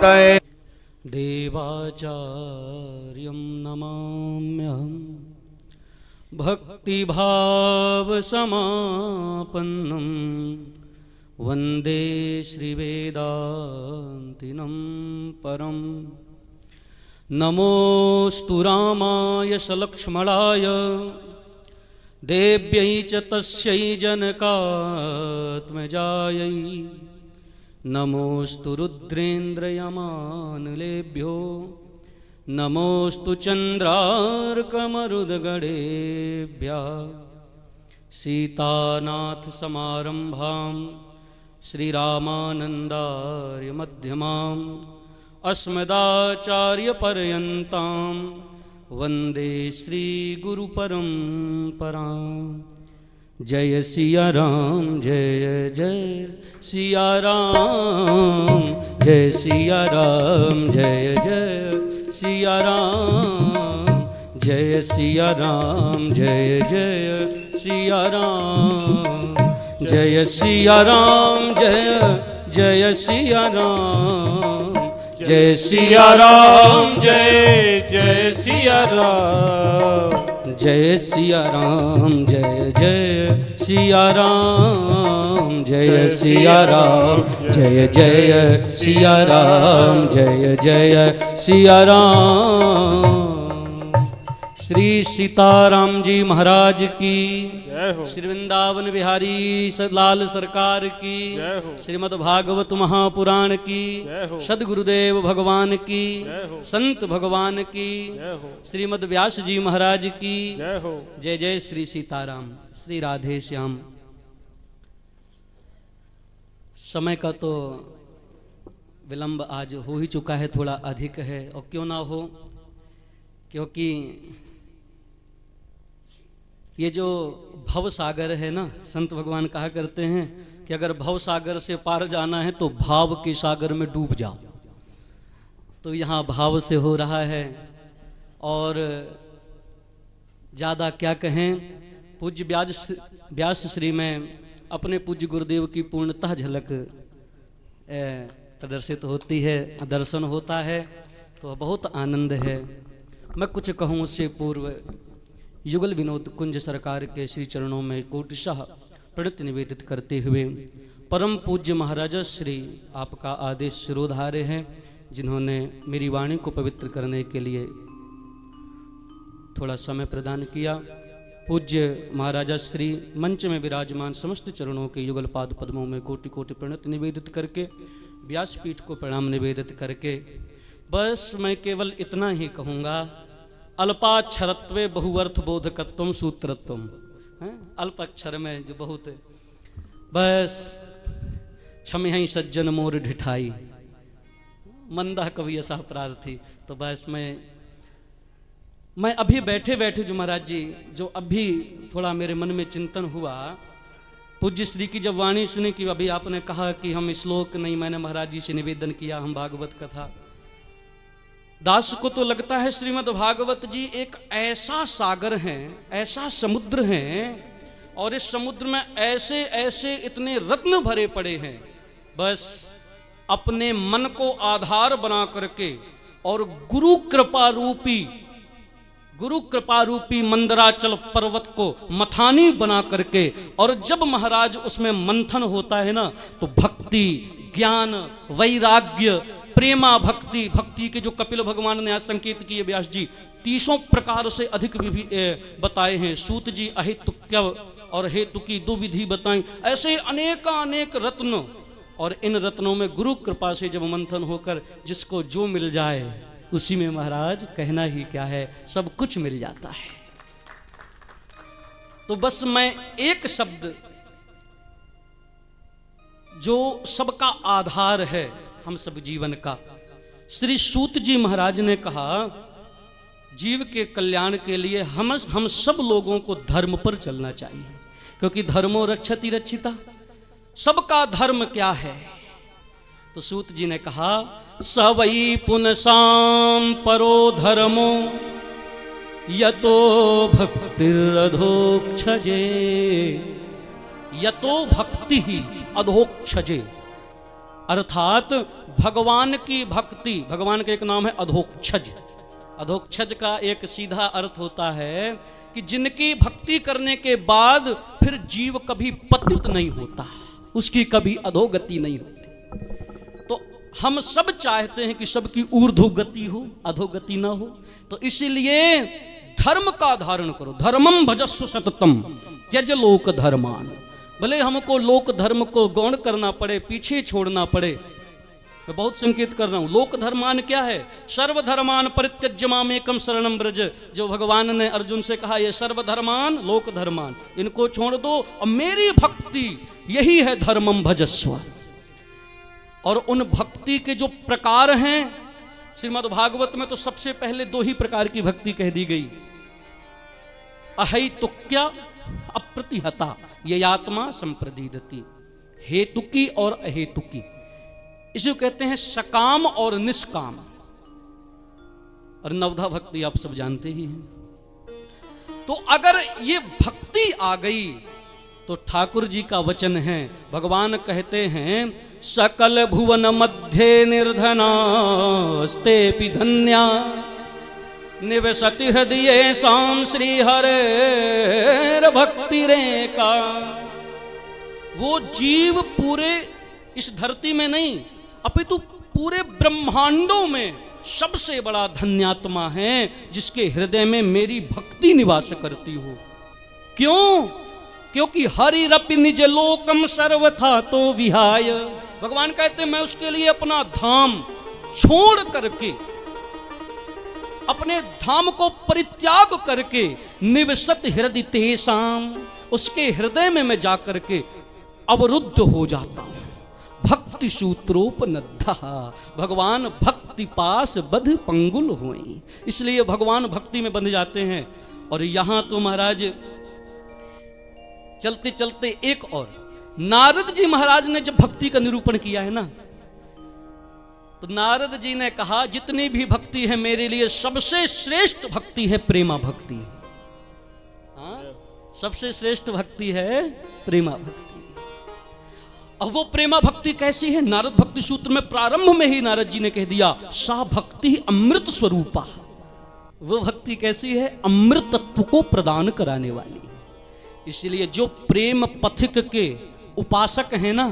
तये देवाचार्यं नमाम्यहम् भक्तिभावसमापन्नं वन्दे श्रीवेदान्तिनं परम्। नमोऽस्तु रामाय सलक्ष्मणाय देव्यै च तस्यै जनकात्मजायै। नमोऽस्तु रुद्रेन्द्रयमानलेभ्यो नमोऽस्तु चन्द्रार्कमरुदगणेभ्यः। सीतानाथसमारम्भां श्रीरामानन्दार्यमध्यमाम् अस्मदाचार्यपर्यन्तां वन्दे श्रीगुरुपरम्पराम्। जय सिया राम जय जय सिया राम, जय सिया राम जय जय सिया राम, जय सिया राम जय जय सिया राम, जय सिया राम जय जय सिया राम, जय सिया राम जय जय सिया राम, जय सिया राम जय जय सिया राम, जय सिया राम जय जय सिया राम, जय जय सिया राम। श्री सीताराम जी महाराज की, श्री वृंदावन बिहारी लाल सरकार की, श्रीमद् भागवत महापुराण की, सद्गुरुदेव भगवान की, संत भगवान की, श्रीमद् व्यास जी महाराज की जय जय। श्री सीताराम, श्री राधे श्याम। समय का तो विलंब आज हो ही चुका है, थोड़ा अधिक है, और क्यों ना हो, क्योंकि ये जो भव सागर है ना, संत भगवान कहा करते हैं कि अगर भव सागर से पार जाना है तो भाव के सागर में डूब जाओ। तो यहाँ भाव से हो रहा है, और ज़्यादा क्या कहें, पूज्य व्यास श्री में अपने पूज्य गुरुदेव की पूर्णतः झलक प्रदर्शित होती है, दर्शन होता है, तो बहुत आनंद है। मैं कुछ कहूँ उससे पूर्व युगल विनोद कुंज सरकार के श्री चरणों में कोटिशः प्रणति निवेदित करते हुए परम पूज्य महाराज श्री आपका आदेश शिरोधार्य हैं, जिन्होंने मेरी वाणी को पवित्र करने के लिए थोड़ा समय प्रदान किया। पूज्य महाराजा श्री मंच में विराजमान समस्त चरणों के युगल पाद पद्मों में कोटि कोटि प्रणति निवेदित करके, व्यासपीठ को प्रणाम निवेदित करके बस मैं केवल इतना ही कहूँगा, अल्पाक्षरत्वे बहुअर्थ बोधकत्वम सूत्रत्वम। अल्प अक्षर में जो बहुत, बस छमिहई सज्जन मोर ढिठाई, मंदा कवि ऐसा प्रार्थी। तो बस मैं अभी बैठे बैठे जो महाराज जी, जो अभी थोड़ा मेरे मन में चिंतन हुआ, पूज्य श्री की जब वाणी सुनी कि अभी आपने कहा कि हम श्लोक नहीं, मैंने महाराज जी से निवेदन किया हम भागवत कथा। दास को तो लगता है श्रीमद् भागवत जी एक ऐसा सागर है, ऐसा समुद्र है, और इस समुद्र में ऐसे ऐसे इतने रत्न भरे पड़े हैं। बस अपने मन को आधार बना करके और गुरु कृपा रूपी मंदराचल पर्वत को मथानी बना करके, और जब महाराज उसमें मंथन होता है ना, तो भक्ति, ज्ञान, वैराग्य, प्रेमा भक्ति के जो कपिल भगवान ने आज संकेत किए व्यास जी, 30 प्रकार से अधिक भी बताए हैं। सूत जी अहेतुक्य और हेतु की 2 विधि बताई। ऐसे अनेक रत्न, और इन रत्नों में गुरु कृपा से जब मंथन होकर जिसको जो मिल जाए, उसी में महाराज कहना ही क्या है, सब कुछ मिल जाता है। तो बस मैं एक शब्द जो सबका आधार है हम सब जीवन का, श्री सूत जी महाराज ने कहा, जीव के कल्याण के लिए हम सब लोगों को धर्म पर चलना चाहिए, क्योंकि धर्मो रक्षति रक्षिता। सबका धर्म क्या है? तो सूत जी ने कहा, सवई पुनसाम परो धर्मो यतो भक्तिरधोक्षजे, यतो भक्ति ही अधोक्षजे। अर्थात भगवान की भक्ति, भगवान का एक नाम है अधोक्षज। अधोक्षज का एक सीधा अर्थ होता है कि जिनकी भक्ति करने के बाद फिर जीव कभी पतित नहीं होता, उसकी कभी अधोगति नहीं होती। तो हम सब चाहते हैं कि सबकी ऊर्ध्व गति हो, अधोगति ना हो। तो इसीलिए धर्म का धारण करो, धर्मम भजस्व सततम त्यज लोक धर्मान। भले हमको लोक धर्म को गौण करना पड़े, पीछे छोड़ना पड़े। मैं बहुत संकेत कर रहा हूं। लोक धर्मान क्या है? सर्वधर्मान परित्यज्य मामेकम शरणम ब्रज। जो भगवान ने अर्जुन से कहा, ये सर्वधर्मान लोक धर्मान, इनको छोड़ दो और मेरी भक्ति यही है धर्मम भजस्व। और उन भक्ति के जो प्रकार हैं, श्रीमद् भागवत में तो सबसे पहले 2 ही प्रकार की भक्ति कह दी गई, अहैतुक्या अप्रतिहता ये आत्मा संप्रदीदति। हेतुकी और अहेतुकी, इसे कहते हैं सकाम और निष्काम। और नवधा भक्ति आप सब जानते ही हैं। तो अगर ये भक्ति आ गई तो ठाकुर जी का वचन है, भगवान कहते हैं सकल भुवन मध्य निर्धनास्तेपि धन्या निवसति हृदय साम श्री हरे भक्ति रेका। वो जीव पूरे इस धरती में नहीं अपितु पूरे ब्रह्मांडों में सबसे बड़ा धन्यात्मा है जिसके हृदय में मेरी भक्ति निवास करती हो। क्यों? क्योंकि हरि रपि निज लोकम सर्वथा तो विहाय। भगवान कहते हैं मैं उसके लिए अपना धाम छोड़ करके, अपने धाम को परित्याग करके निवसत हृदय तेसाम, उसके हृदय में मैं जाकर के अवरुद्ध हो जाता हूं। भक्ति सूत्रोपनद्धा, भगवान भक्ति पास बध पंगुल हुई। इसलिए भगवान भक्ति में बंध जाते हैं। और यहां तो महाराज चलते चलते एक और, नारद जी महाराज ने जब भक्ति का निरूपण किया है ना, तो नारद जी ने कहा जितनी भी भक्ति है मेरे लिए सबसे श्रेष्ठ भक्ति है प्रेमा भक्ति। हाँ, सबसे श्रेष्ठ भक्ति है प्रेमा भक्ति। अब वो प्रेमा भक्ति कैसी है? नारद भक्ति सूत्र में प्रारंभ में ही नारद जी ने कह दिया सा भक्ति अमृत स्वरूपा। वो भक्ति कैसी है? अमृत तत्व को प्रदान कराने वाली। इसलिए जो प्रेम पथिक के उपासक हैं ना,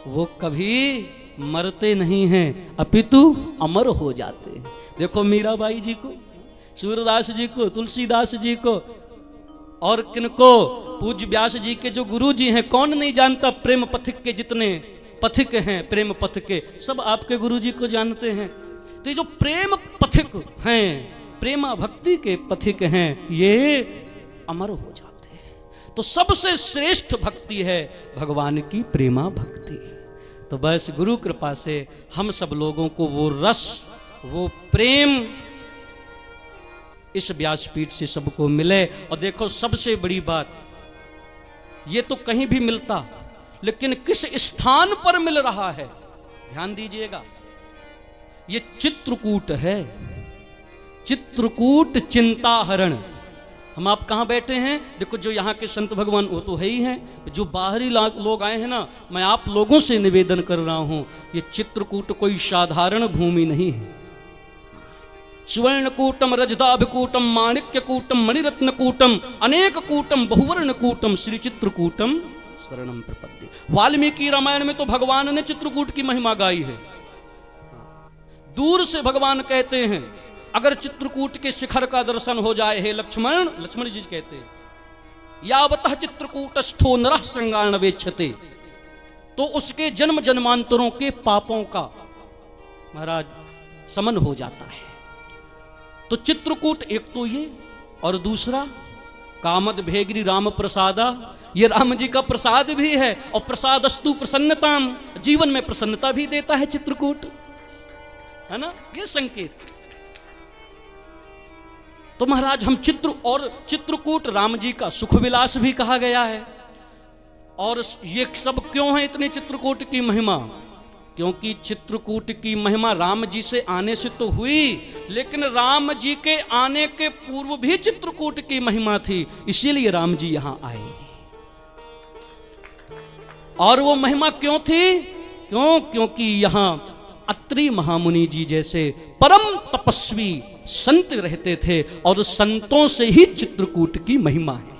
वो कभी मरते नहीं हैं अपितु अमर हो जाते हैं। देखो मीराबाई जी को, सूरदास जी को, तुलसीदास जी को और किनको, पूज्य व्यास जी के जो गुरु जी हैं, कौन नहीं जानता प्रेम पथिक के जितने पथिक हैं, प्रेम पथिक के सब आपके गुरु जी को जानते हैं। तो ये जो प्रेम पथिक हैं, प्रेमा भक्ति के पथिक हैं, ये अमर हो जाते हैं। तो सबसे श्रेष्ठ भक्ति है भगवान की प्रेमा भक्ति। तो बस गुरु कृपा से हम सब लोगों को वो रस, वो प्रेम इस व्यासपीठ से सबको मिले। और देखो सबसे बड़ी बात, ये तो कहीं भी मिलता, लेकिन किस स्थान पर मिल रहा है ध्यान दीजिएगा। ये चित्रकूट है, चित्रकूट चिंताहरण। हम आप कहाँ बैठे हैं? देखो जो यहाँ के संत भगवान वो तो है ही हैं, जो बाहरी लोग आए हैं ना, मैं आप लोगों से निवेदन कर रहा हूँ, ये चित्रकूट कोई साधारण भूमि नहीं है। सुवर्णकूटम रजदाभिकूटम माणिक्यकूटम मणिरत्नकूटम अनेक कूटम बहुवर्णकूटम श्री चित्रकूटम शरणम प्रपद्ये। वाल्मीकि रामायण में तो भगवान ने चित्रकूट की महिमा गाई है। दूर से भगवान कहते हैं अगर चित्रकूट के शिखर का दर्शन हो जाए हे लक्ष्मण, लक्ष्मण जी कहते हैं यावतः चित्रकूटस्थो नरः संगान वेक्षते, तो उसके जन्म जन्मांतरों के पापों का महाराज समन हो जाता है। तो चित्रकूट एक तो ये, और दूसरा कामद भेगरी राम प्रसादा, ये राम जी का प्रसाद भी है। और प्रसादस्तु प्रसन्नताम, जीवन में प्रसन्नता भी देता है चित्रकूट, है ना, ये संकेत। तो महाराज हम चित्रकूट राम जी का सुख विलास भी कहा गया है। और ये सब क्यों है इतनी चित्रकूट की महिमा? क्योंकि चित्रकूट की महिमा राम जी से आने से तो हुई, लेकिन राम जी के आने के पूर्व भी चित्रकूट की महिमा थी, इसीलिए राम जी यहां आए। और वो महिमा क्यों थी? क्यों? क्योंकि यहाँ अत्रि महामुनि जी जैसे परम तपस्वी संत रहते थे और संतों से ही चित्रकूट की महिमा है।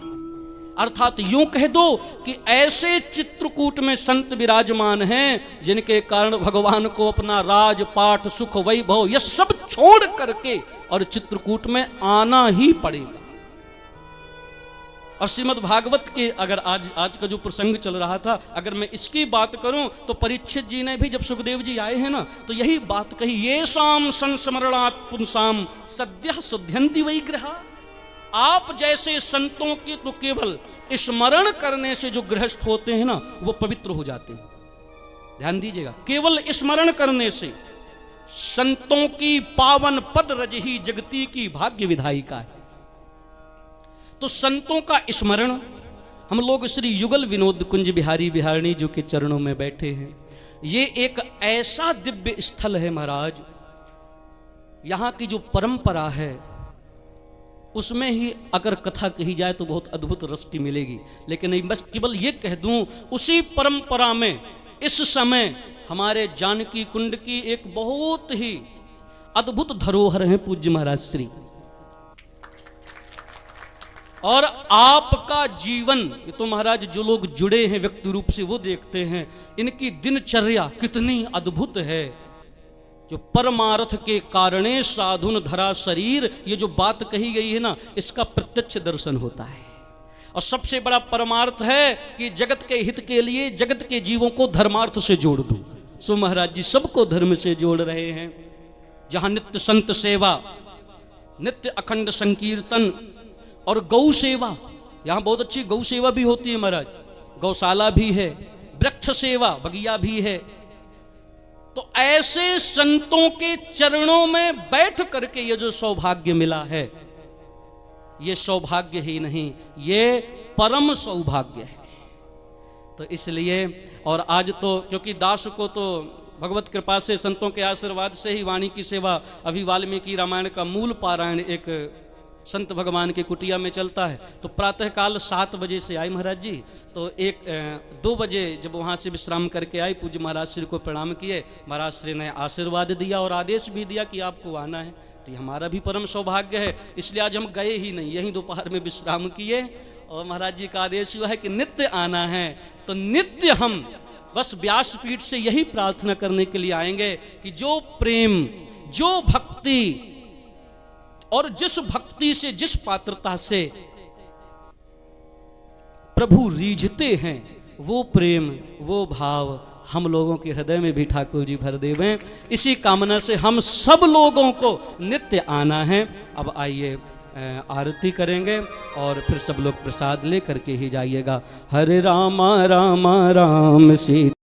अर्थात यूं कह दो कि ऐसे चित्रकूट में संत विराजमान हैं जिनके कारण भगवान को अपना राजपाट सुख वैभव यह सब छोड़ करके और चित्रकूट में आना ही पड़ेगा। और श्रीमद् भागवत के अगर आज का जो प्रसंग चल रहा था, अगर मैं इसकी बात करूं तो परीक्षित जी ने भी जब सुखदेव जी आए हैं ना तो यही बात कही, ये शाम संस्मरणात् पुंसाम सद्यः शुद्ध्यन्ति वैग्रहा। आप जैसे संतों के तो केवल स्मरण करने से जो गृहस्थ होते हैं ना वो पवित्र हो जाते हैं। ध्यान दीजिएगा, केवल स्मरण करने से संतों की पावन पद रज ही जगती की भाग्य विधायिका है। तो संतों का स्मरण, हम लोग श्री युगल विनोद कुंज बिहारी बिहारिणी जो के चरणों में बैठे हैं, ये एक ऐसा दिव्य स्थल है महाराज, यहाँ की जो परंपरा है उसमें ही अगर कथा कही जाए तो बहुत अद्भुत रष्टि मिलेगी। लेकिन बस केवल ये कह दूं, उसी परंपरा में इस समय हमारे जानकी कुंड की एक बहुत ही अद्भुत धरोहर है पूज्य महाराज श्री। और आपका जीवन, ये तो महाराज जो लोग जुड़े हैं व्यक्ति रूप से वो देखते हैं, इनकी दिनचर्या कितनी अद्भुत है। जो परमार्थ के कारणे साधुन धरा शरीर, ये जो बात कही गई है ना, इसका प्रत्यक्ष दर्शन होता है। और सबसे बड़ा परमार्थ है कि जगत के हित के लिए जगत के जीवों को धर्मार्थ से जोड़ दूं। सो महाराज जी सबको धर्म से जोड़ रहे हैं। जहां नित्य संत सेवा, नित्य अखंड संकीर्तन और गौ सेवा, यहाँ बहुत अच्छी गौ सेवा भी होती है महाराज, गौशाला भी है, वृक्ष सेवा बगिया भी है। तो ऐसे संतों के चरणों में बैठ करके ये जो सौभाग्य मिला है, ये सौभाग्य ही नहीं, ये परम सौभाग्य है। तो इसलिए, और आज तो क्योंकि दास को तो भगवत कृपा से संतों के आशीर्वाद से ही वाणी की सेवा, अभी वाल्मीकि रामायण का मूल पारायण एक संत भगवान की कुटिया में चलता है। तो प्रातःकाल 7 बजे से आए महाराज जी, तो 2 बजे जब वहाँ से विश्राम करके आए, पूज्य महाराज श्री को प्रणाम किए। महाराज श्री ने आशीर्वाद दिया और आदेश भी दिया कि आपको आना है। तो हमारा भी परम सौभाग्य है, इसलिए आज हम गए ही नहीं, यहीं दोपहर में विश्राम किए और महाराज जी का आदेश हुआ है कि नित्य आना है। तो नित्य हम बस व्यासपीठ से यही प्रार्थना करने के लिए आएंगे कि जो प्रेम, जो भक्ति और जिस भक्ति से, जिस पात्रता से प्रभु रीझते हैं, वो प्रेम, वो भाव हम लोगों के हृदय में भी ठाकुर जी भर देवें। इसी कामना से हम सब लोगों को नित्य आना है। अब आइए आरती करेंगे और फिर सब लोग प्रसाद ले करके ही जाइएगा। हरे रामा राम राम सीता